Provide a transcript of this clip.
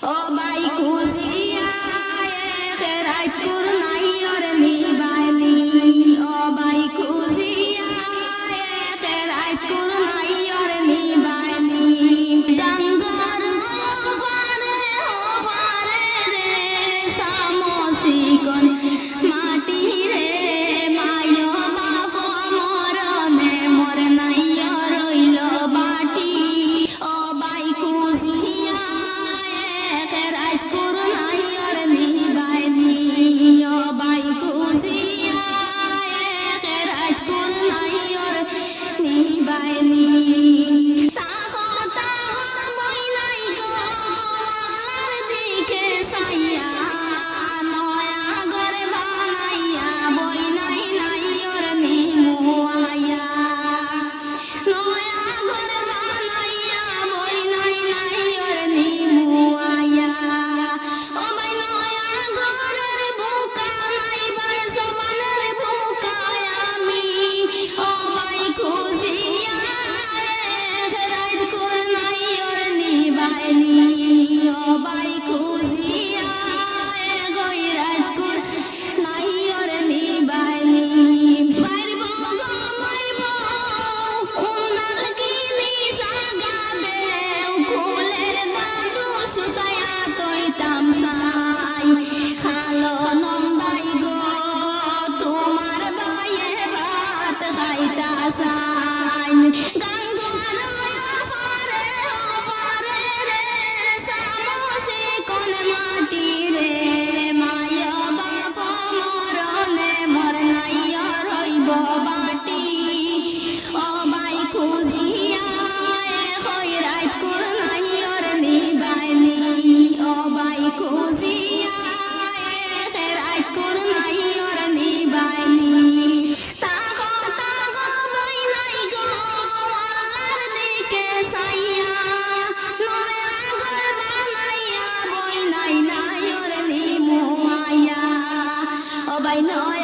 ও by Kujia খেরাইত কুর নাই ওর নিবাইনি ও by Kujia খেরাইত কুর নাই ওর নিবাইনি গঙ্গার ওপারে রে সামসি কোন মাটি রে মায়ো বাপ মরনে মর নাই রইল বাটি ও বাই কুজিয়া খেরাইত কুর নাই ওর নিবাইনি ও বাই কুজিয়া খেরাইত কুর নাই ওর নিবাইনি I know